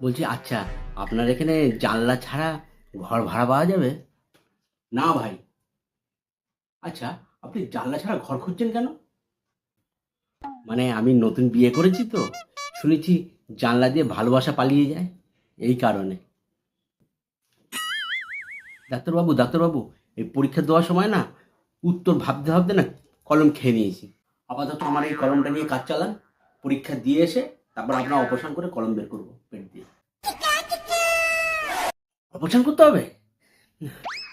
বলছি আচ্ছা, আপনার এখানে জানলা ছাড়া ঘর ভাড়া পাওয়া যাবে? না ভাই। আচ্ছা, আপনি জানলা ছাড়া ঘর খুঁজছেন কেন? মানে আমি নতুন বিয়ে করেছি তো, শুনেছি জানলা দিয়ে ভালোবাসা পালিয়ে যায়, এই কারণে। ডাক্তারবাবু ডাক্তারবাবু, এই পরীক্ষা দেওয়ার সময় না উত্তর ভাবতে ভাবতে না কলম খেয়ে নিয়েছি। আপাতত আমার এই কলমটা নিয়ে কাজ চালান, পরীক্ষা দিয়ে এসে তারপর আপনার অপারেশন করে কলম বের করবো পেট দিয়ে। অপারেশন করতে হবে?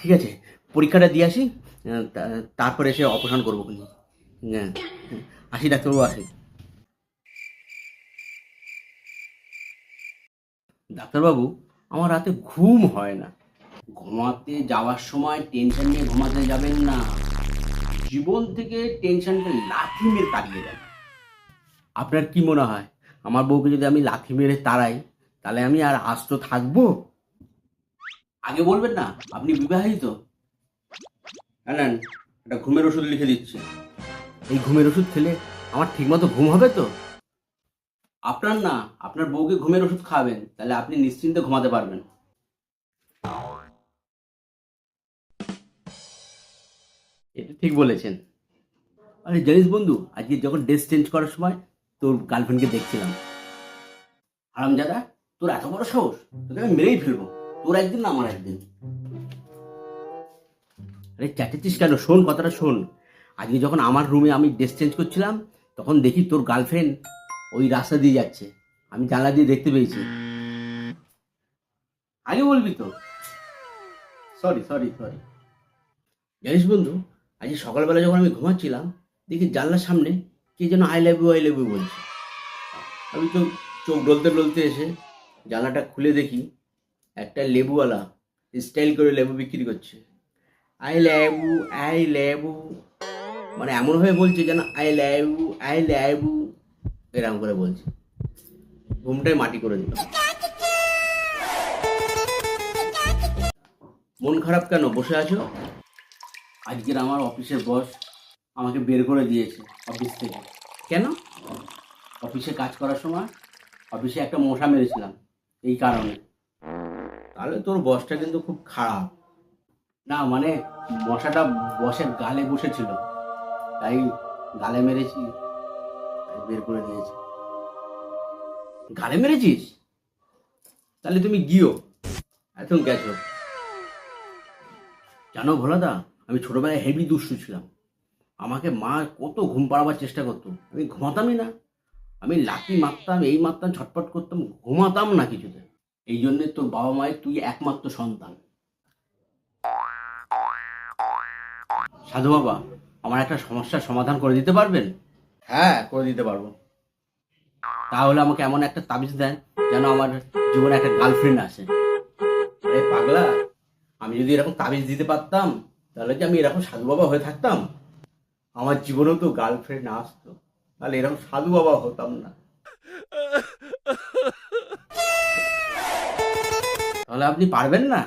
ঠিক আছে, পরীক্ষাটা দিয়ে আসি, তারপরে এসে অপারেশন করবো কিন্তু। হ্যাঁ, আসি ডাক্তারবাবু, আসি। ডাক্তারবাবু, আমার রাতে ঘুম হয় না। ঘুমাতে যাওয়ার সময় টেনশন নিয়ে ঘুমাতে যাবেন না, জীবন থেকে টেনশনটা লাথি মেরে তাড়িয়ে দেন। আপনার কি মনে হয় আমার বউকে যদি আমি লাথি মেরে তাড়াই তাহলে আমি আর আস্ত থাকবো? আগে বলবেন না আপনি বিবাহিত? নেন, একটা ঘুমের ওষুধ লিখে দিচ্ছি। এই ঘুমের ওষুধ খেলে আমার ঠিকমতো ঘুম হবে তো? আপনার না, আপনার বউকে ঘুমের ওষুধ খাওয়াবেন, তাহলে আপনি নিশ্চিন্তে ঘুমাতে পারবেন। এটা ঠিক বলেছেন। আরে জানিস বন্ধু, আজকে যখন ড্রেস চেঞ্জ করার সময় তোর গার্লফ্রেন্ডকে দেখছিলাম। হারামজাদা, তোর এত বড় সাহস! তোকে আমি মেরেই ফেলবো, তোর একদিন না আমার একদিন। আরে চেঁচাচ্ছিস কেন? শোন, কথাটা শোন। আজকে যখন আমার রুমে আমি ড্রেস চেঞ্জ করছিলাম, তখন দেখি তোর গার্লফ্রেন্ড ওই রাস্তা দিয়ে যাচ্ছে, আমি জানলা দিয়ে দেখতে পেয়েছি। আগে বলবি তো। Sorry sorry sorry. জানিস বন্ধু, আজকে সকালবেলা যখন আমি ঘুমাচ্ছিলাম, দেখি জানলার সামনে কে যেন আই লাভ ইউ বলছে। আমি তো চোখ ডলতে ডলতে এসে জানলাটা খুলে দেখি একটা লেবুওয়ালা স্টাইল করে লেবু বিক্রি করছে। I love you, I love you, মানে এমনভাবে বলছে যেন I love you, I love you, এরকম করে বলছে। ঘুমটাই মাটি করে দিল। মন খারাপ কেন? বসে আছো? আজকের আমার অফিসের বস আমাকে বের করে দিয়েছে অফিস থেকে। কেন? অফিসে কাজ করার সময় অফিসে একটা মশা মেরেছিলাম, এই কারণে। তাহলে তোর বসটা কিন্তু খুব খারাপ। না মানে, মশাটা বসের গালে বসেছিল, তাই গালে মেরেছি, তাই বের করে দিয়েছে। গালে মেরেছিস? তাহলে তুমি গিয়েও এখন গেছো। জানো ভোলাদা, আমি ছোটবেলায় হেভি দুষ্টু ছিলাম। আমাকে মা কত ঘুম পাড়াবার চেষ্টা করতো, আমি ঘুমাতামই না। আমি লাথি মারতাম, এই মারতাম, ছটপট করতাম, ঘুমাতাম না কিছুতে। এই জন্যে তোর বাবা মায়ের তুই একমাত্র সন্তান। সাধু বাবা, আমার একটা সমস্যার সমাধান করে দিতে পারবেন? হ্যাঁ, করে দিতে পারবো। তাহলে আমাকে এমন একটা তাবিজ দেন যেন আমার জীবনে একটা গার্লফ্রেন্ড আসে। আরে পাগলা, আমি যদি এরকম তাবিজ দিতে পারতাম তাহলে কি আমি এরকম সাধু বাবা হয়ে থাকতাম? আমার জীবনেও তো গার্লফ্রেন্ড আসতো, তাহলে এরকম সাধু বাবা হতাম না। তাহলে আপনি পারবেন না?